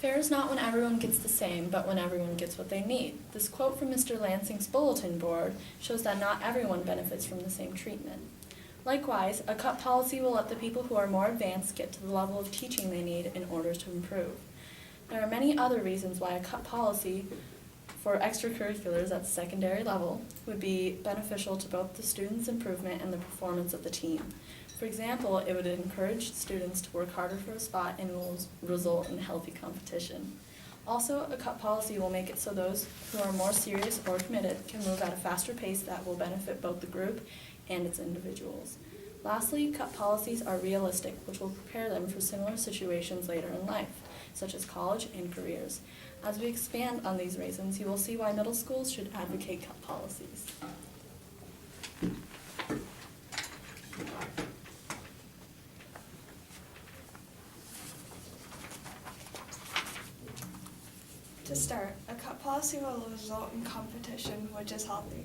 Fair is not when everyone gets the same, but when everyone gets what they need. This quote from Mr. Lansing's bulletin board shows that not everyone benefits from the same treatment. Likewise, a cut policy will let the people who are more advanced get to the level of teaching they need in order to improve. There are many other reasons why a cut policy for extracurriculars at the secondary level would be beneficial to both the students' improvement and the performance of the team. For example, it would encourage students to work harder for a spot and will result in healthy competition. Also, a cut policy will make it so those who are more serious or committed can move at a faster pace that will benefit both the group and its individuals. Lastly, cut policies are realistic, which will prepare them for similar situations later in life, such as college and careers. As we expand on these reasons, you will see why middle schools should advocate cut policies. To start, a cut policy will result in competition, which is healthy.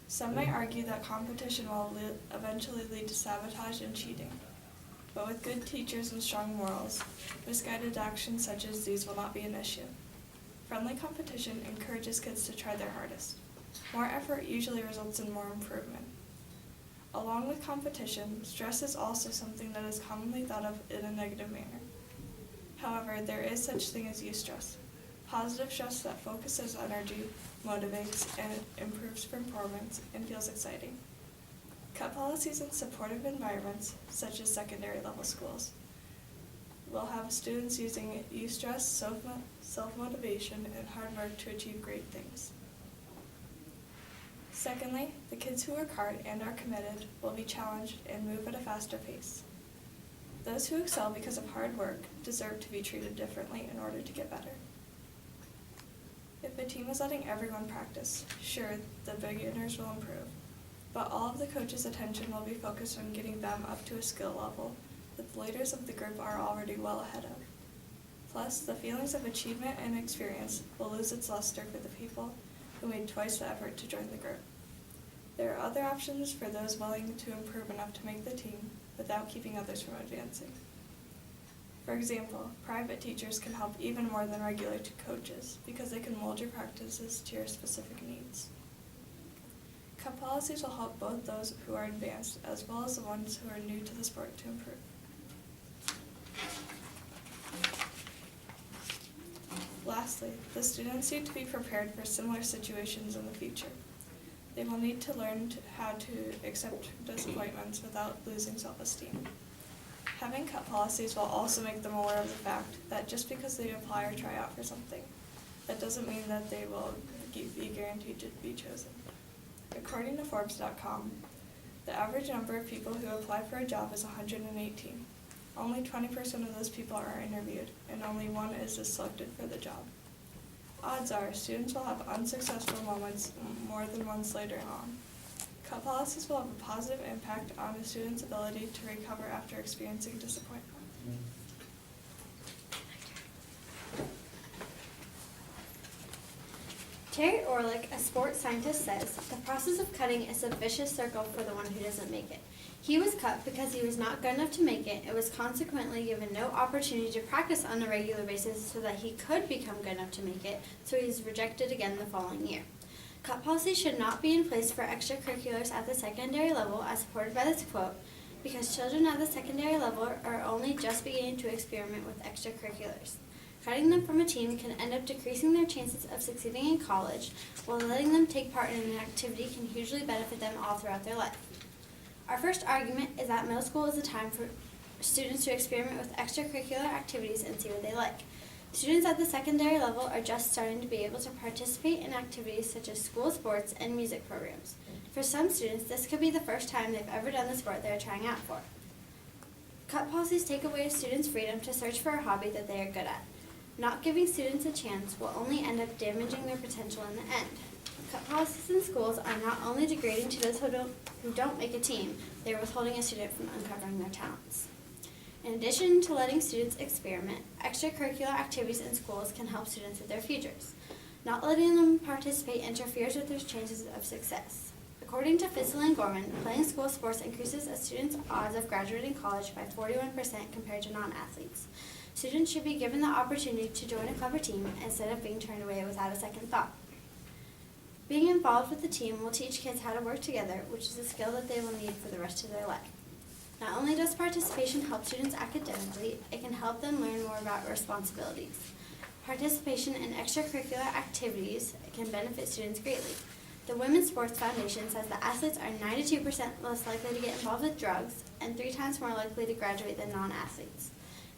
Some might argue that competition will eventually lead to sabotage and cheating. But with good teachers and strong morals, misguided actions such as these will not be an issue. Friendly competition encourages kids to try their hardest. More effort usually results in more improvement. Along with competition, stress is also something that is commonly thought of in a negative manner. However, there is such thing as eustress. Positive stress that focuses energy, motivates, and improves performance, and feels exciting. Cut policies in supportive environments, such as secondary level schools, will have students using eustress, self-motivation, and hard work to achieve great things. Secondly, the kids who work hard and are committed will be challenged and move at a faster pace. Those who excel because of hard work deserve to be treated differently in order to get better. If a team is letting everyone practice, sure, the beginners will improve, but all of the coach's attention will be focused on getting them up to a skill level that the leaders of the group are already well ahead of. Plus, the feelings of achievement and experience will lose its luster for the people who made twice the effort to join the group. There are other options for those willing to improve enough to make the team without keeping others from advancing. For example, private teachers can help even more than regular coaches because they can mold your practices to your specific needs. Cut policies will help both those who are advanced as well as the ones who are new to the sport to improve. Lastly, the students need to be prepared for similar situations in the future. They will need to learn how to accept disappointments without losing self-esteem. Having cut policies will also make them aware of the fact that just because they apply or try out for something, that doesn't mean that they will be guaranteed to be chosen. According to Forbes.com, the average number of people who apply for a job is 118. Only 20% of those people are interviewed, and only one is selected for the job. Odds are, students will have unsuccessful moments more than once later on. Cut policies will have a positive impact on a student's ability to recover after experiencing disappointment. Terry Orlick, a sports scientist, says, "The process of cutting is a vicious circle for the one who doesn't make it. He was cut because he was not good enough to make it and was consequently given no opportunity to practice on a regular basis so that he could become good enough to make it, so he is rejected again the following year." Cut policy should not be in place for extracurriculars at the secondary level as supported by this quote, because children at the secondary level are only just beginning to experiment with extracurriculars. Cutting them from a team can end up decreasing their chances of succeeding in college, while letting them take part in an activity can hugely benefit them all throughout their life. Our first argument is that middle school is a time for students to experiment with extracurricular activities and see what they like. Students at the secondary level are just starting to be able to participate in activities such as school sports and music programs. For some students, this could be the first time they've ever done the sport they're trying out for. Cut policies take away a student's freedom to search for a hobby that they are good at. Not giving students a chance will only end up damaging their potential in the end. Cut policies in schools are not only degrading to those who don't make a team, they are withholding a student from uncovering their talents. In addition to letting students experiment, extracurricular activities in schools can help students with their futures. Not letting them participate interferes with their chances of success. According to Fissel and Gorman, playing school sports increases a student's odds of graduating college by 41% compared to non-athletes. Students should be given the opportunity to join a club or team instead of being turned away without a second thought. Being involved with the team will teach kids how to work together, which is a skill that they will need for the rest of their life. Not only does participation help students academically, it can help them learn more about responsibilities. Participation in extracurricular activities can benefit students greatly. The Women's Sports Foundation says that athletes are 92% less likely to get involved with drugs and 3 times more likely to graduate than non-athletes.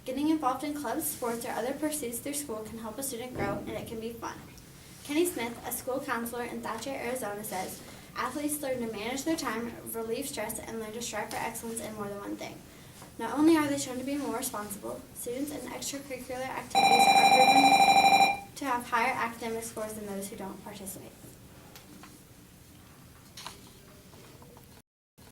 Getting involved in clubs, sports, or other pursuits through school can help a student grow, and it can be fun. Kenny Smith, a school counselor in Thatcher, Arizona, says, athletes learn to manage their time, relieve stress, and learn to strive for excellence in more than one thing. Not only are they shown to be more responsible, students in extracurricular activities are proven to have higher academic scores than those who don't participate.